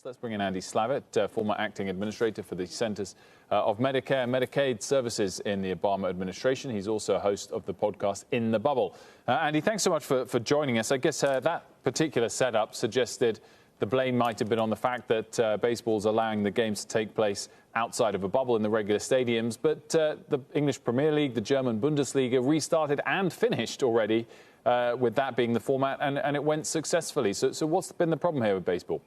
Let's bring in Andy Slavitt, former acting administrator for the Centers of Medicare and Medicaid Services in the Obama administration. He's also a host of the podcast In the Bubble. Andy, thanks so much for joining us. I guess that particular setup suggested the blame might have been on the fact that baseball's allowing the games to take place outside of a bubble in the regular stadiums. But the English Premier League, the German Bundesliga restarted and finished already with that being the format, and it went successfully. So what's been the problem here with baseball?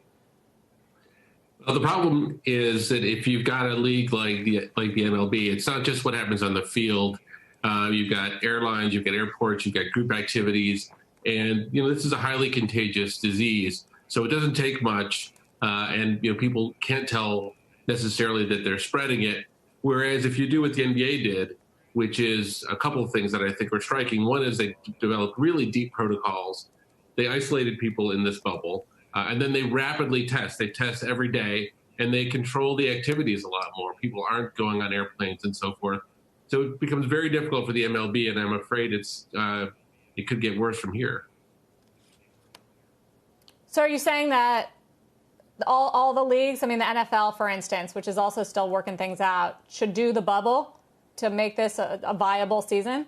Well, the problem is that if you've got a league like the MLB, it's not just what happens on the field. You've got airlines, you've got airports, you've got group activities, and this is a highly contagious disease. So it doesn't take much, and people can't tell necessarily that they're spreading it. Whereas if you do what the NBA did, which is a couple of things that I think are striking. One is they developed really deep protocols. They isolated people in this bubble. And then they rapidly test. They test every day, and they control the activities a lot more. People aren't going on airplanes and so forth. So it becomes very difficult for the MLB, and I'm afraid it could get worse from here. So are you saying that all the leagues, I mean, the NFL, for instance, which is also still working things out, should do the bubble to make this a viable season?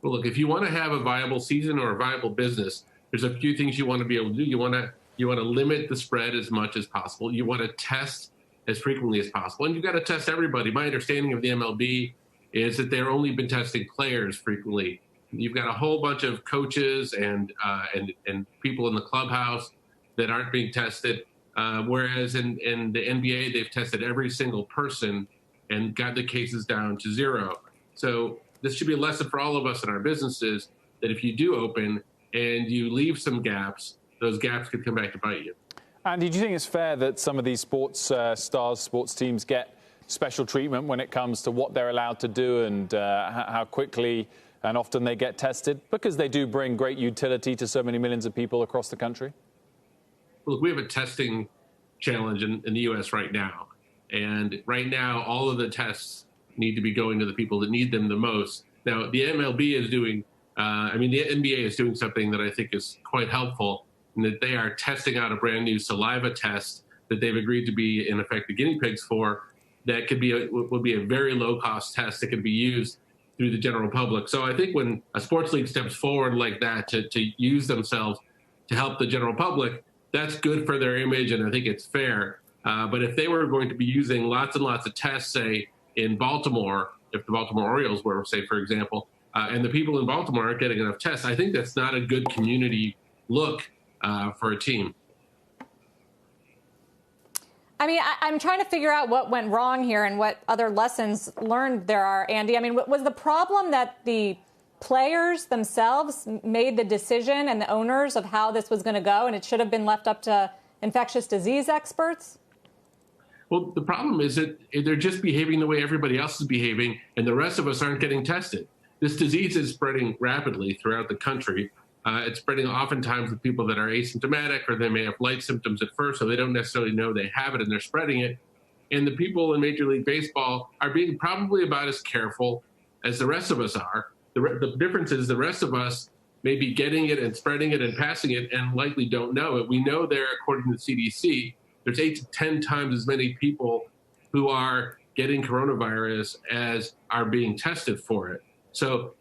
Well, look, if you want to have a viable season or a viable business, there's a few things you want to be able to do. You want to limit the spread as much as possible. You want to test as frequently as possible, and you've got to test everybody. My understanding of the MLB is that they've only been testing players frequently. You've got a whole bunch of coaches and people in the clubhouse that aren't being tested, whereas in the NBA they've tested every single person and got the cases down to zero. So this should be a lesson for all of us in our businesses that if you do open and you leave some gaps, those gaps could come back to bite you. Andy, do you think it's fair that some of these sports stars, sports teams get special treatment when it comes to what they're allowed to do and how quickly and often they get tested, because they do bring great utility to so many millions of people across the country? Well, look, we have a testing challenge in the U.S. right now. And right now, all of the tests need to be going to the people that need them the most. Now, the MLB is doing the NBA is doing something that I think is quite helpful, in that they are testing out a brand new saliva test that they've agreed to be, in effect, the guinea pigs for. That could would be a very low-cost test that can be used through the general public. So I think when a sports league steps forward like that to use themselves to help the general public, that's good for their image, and I think it's fair. But if they were going to be using lots and lots of tests, say, in Baltimore, if the Baltimore Orioles were, say, for example, and the people in Baltimore aren't getting enough tests, I think that's not a good community look for a team. I mean, I'm trying to figure out what went wrong here and what other lessons learned there are, Andy. I mean, was the problem that the players themselves made the decision and the owners of how this was going to go, and it should have been left up to infectious disease experts? Well, the problem is that they're just behaving the way everybody else is behaving, and the rest of us aren't getting tested. This disease is spreading rapidly throughout the country. It's spreading oftentimes with people that are asymptomatic, or they may have light symptoms at first, so they don't necessarily know they have it, and they're spreading it. And the people in Major League Baseball are being probably about as careful as the rest of us are. The difference is the rest of us may be getting it and spreading it and passing it and likely don't know it. We know there, according to the CDC, there's 8 to 10 times as many people who are getting coronavirus as are being tested for it. So,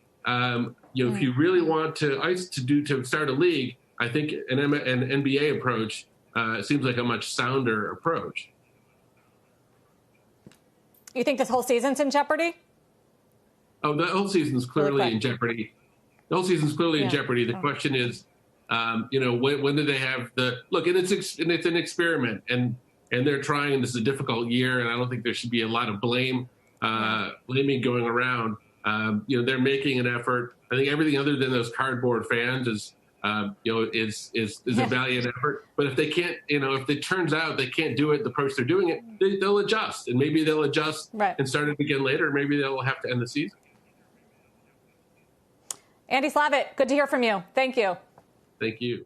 if you really want to start a league, I think an NBA approach seems like a much sounder approach. You think this whole season's in jeopardy? Oh, the whole season's clearly in jeopardy. The whole season's clearly in jeopardy. The question is, when do they have the look? And it's an experiment, and they're trying. This is a difficult year, and I don't think there should be a lot of blaming going around. They're making an effort. I think everything other than those cardboard fans is a valiant effort. But if they can't, if it turns out they can't do it the approach they're doing it, they'll adjust, and maybe they'll adjust and start it again later. Maybe they'll have to end the season. Andy Slavitt, good to hear from you. Thank you. Thank you.